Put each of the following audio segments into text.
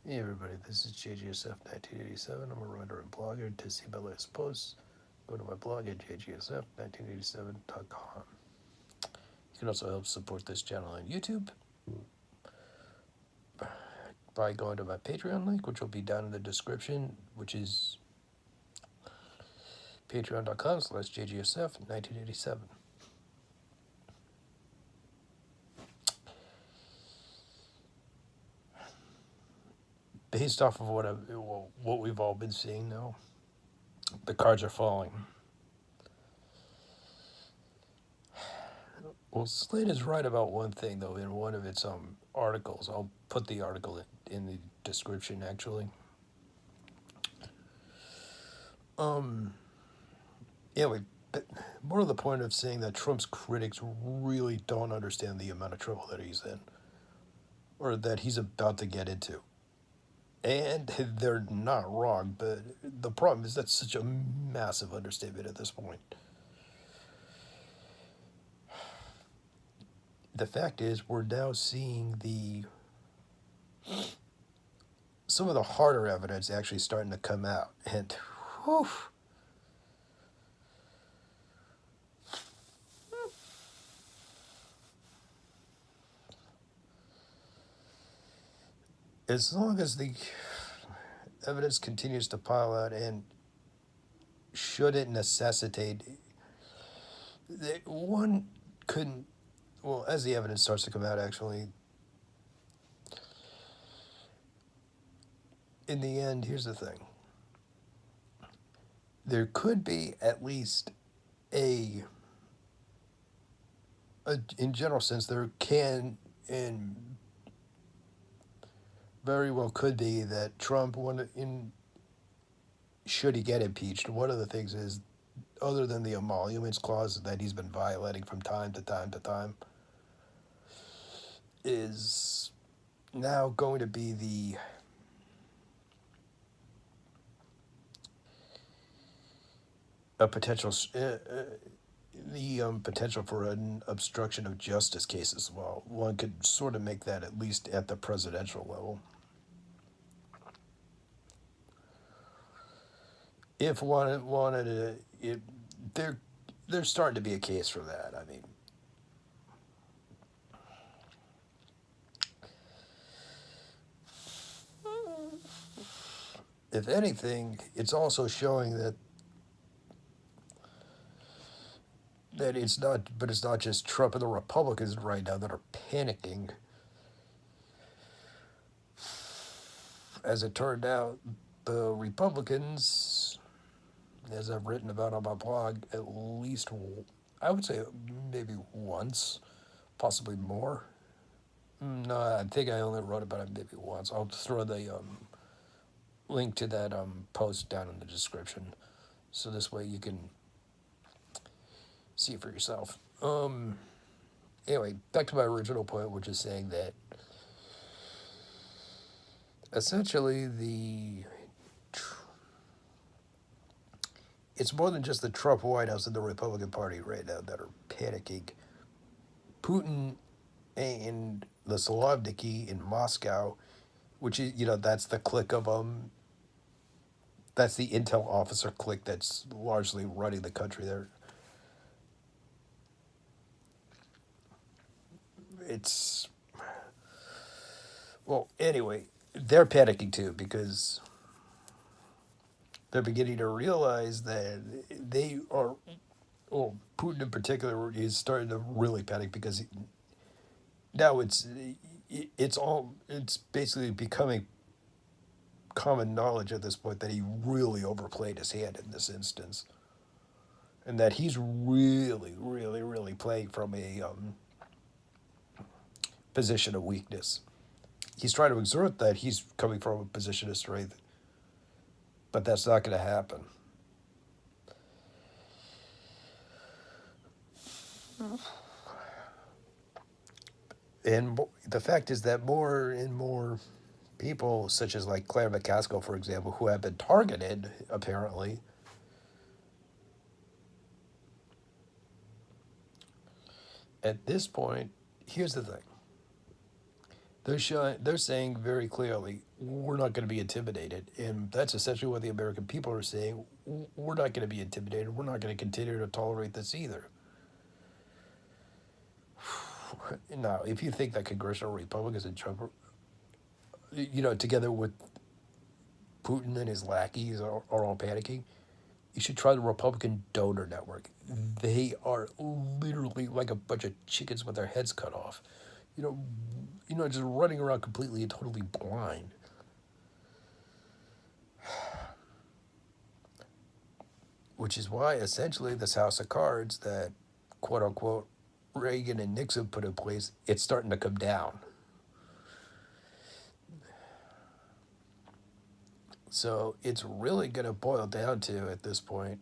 Hey everybody, this is JGSF 1987. I'm a writer and blogger. To see my latest posts, go to my blog at jgsf1987.com. You can also help support this channel on YouTube by going to my Patreon link, which will be down in the description, which is patreon.com/jgsf1987. Based off of what we've all been seeing now, the cards are falling. Well, Slate is right about one thing, though, in one of its articles. I'll put the article in the description, actually. Um, anyway, more to the point of saying that Trump's critics really don't understand the amount of trouble that he's in, or that he's about to get into. And they're not wrong, but the problem is that's such a massive understatement at this point. The fact is, we're now seeing some of the harder evidence actually starting to come out, and whew, as long as the evidence continues to pile out, and should it necessitate, one couldn't, well, as the evidence starts to come out, actually, in the end, here's the thing. There could be at least a in general sense, there can and very well could be that Trump, should he get impeached, one of the things is, other than the emoluments clause that he's been violating from time to time to time, is now going to be a potential potential for an obstruction of justice case as well. One could sort of make that at least at the presidential level. If one wanted to, there's starting to be a case for that. I mean, if anything, it's also showing that it's not just Trump and the Republicans right now that are panicking. As it turned out, the Republicans, as I've written about on my blog, at least, I would say maybe once, possibly more. No, I think I only wrote about it maybe once. I'll throw the link to that post down in the description, so this way you can see for yourself. Anyway, back to my original point, which is saying that essentially it's more than just the Trump White House and the Republican Party right now that are panicking. Putin and the Solovniki in Moscow, which is, that's the clique of that's the intel officer clique that's largely running the country there. It's, well, anyway, they're panicking too because they're beginning to realize that they are, well, Putin in particular is starting to really panic because now it's basically becoming common knowledge at this point that he really overplayed his hand in this instance, and that he's really, really, really playing from a position of weakness. He's trying to exert that he's coming from a position of strength, but that's not going to happen. And the fact is that more and more people, such as like Claire McCaskill, for example, who have been targeted, apparently, at this point, here's the thing. They're saying very clearly, we're not going to be intimidated, and that's essentially what the American people are saying. We're not going to be intimidated. We're not going to continue to tolerate this either. Now, if you think that congressional Republicans and Trump, together with Putin and his lackeys are all panicking, you should try the Republican Donor Network. They are literally like a bunch of chickens with their heads cut off. You know, just running around completely and totally blind. Which is why essentially this house of cards that quote unquote Reagan and Nixon put in place, it's starting to come down. So it's really going to boil down to, at this point,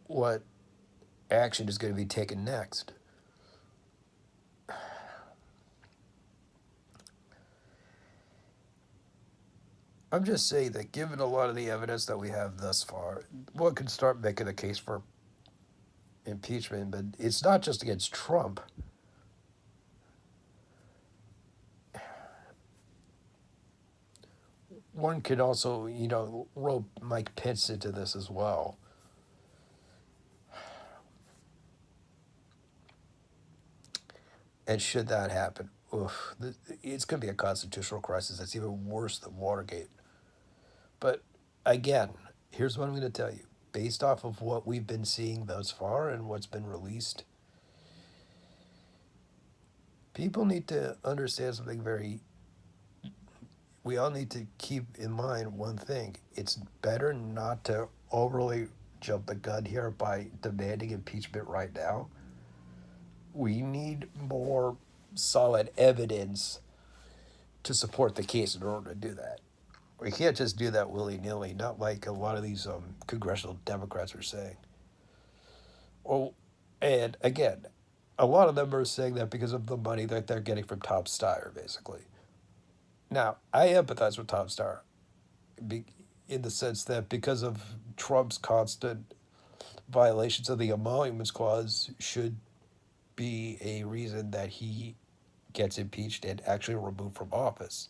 what action is going to be taken next. I'm just saying that given a lot of the evidence that we have thus far, one can start making a case for impeachment, but it's not just against Trump. One could also, rope Mike Pence into this as well. And should that happen, it's going to be a constitutional crisis that's even worse than Watergate. But again, here's what I'm going to tell you. Based off of what we've been seeing thus far and what's been released, people need to understand something we all need to keep in mind one thing. It's better not to overly jump the gun here by demanding impeachment right now. We need more solid evidence to support the case in order to do that. We can't just do that willy-nilly, not like a lot of these congressional Democrats are saying. Well, and again, a lot of them are saying that because of the money that they're getting from Tom Steyer, basically. Now, I empathize with Tom Steyer in the sense that because of Trump's constant violations of the Emoluments Clause should be a reason that he gets impeached and actually removed from office.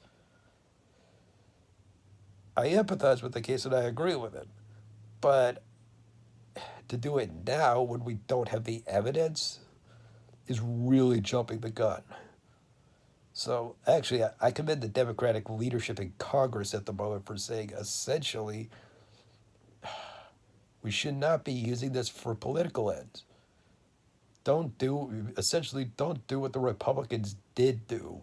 I empathize with the case and I agree with it. But to do it now when we don't have the evidence is really jumping the gun. So actually, I commend the Democratic leadership in Congress at the moment for saying essentially we should not be using this for political ends. Don't do what the Republicans did do.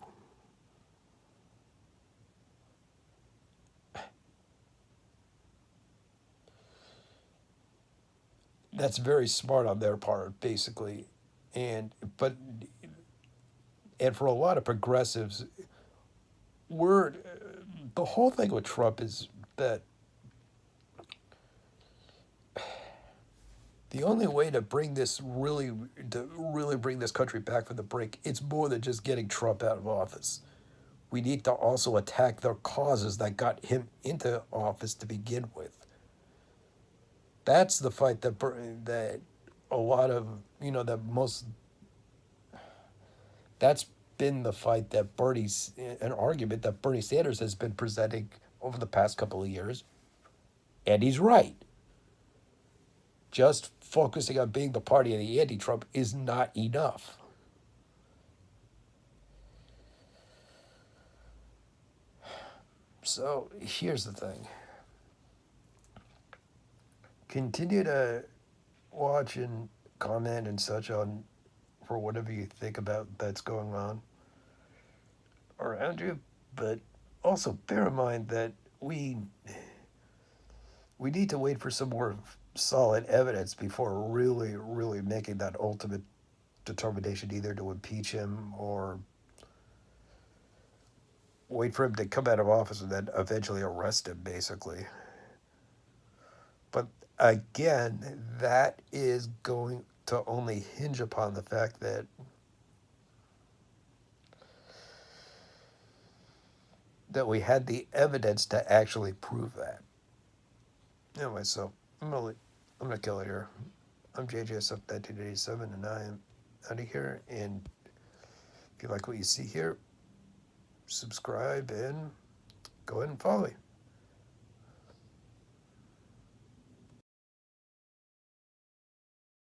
That's very smart on their part, basically. And for a lot of progressives, we're the whole thing with Trump is that the only way to really bring this country back from the brink, it's more than just getting Trump out of office. We need to also attack the causes that got him into office to begin with. That's the fight that a lot of that most. That's been the fight that an argument that Bernie Sanders has been presenting over the past couple of years, and he's right. Just focusing on being the party of the anti-Trump is not enough. So here's the thing. Continue to watch and comment and such on for whatever you think about that's going on around you, but also bear in mind that we need to wait for some more solid evidence before really, really making that ultimate determination either to impeach him or wait for him to come out of office and then eventually arrest him, basically. But again, that is going to only hinge upon the fact that we had the evidence to actually prove that. Anyway, so I'm gonna kill it here. I'm JJSF 1987, and I am out of here. And if you like what you see here, subscribe and go ahead and follow me.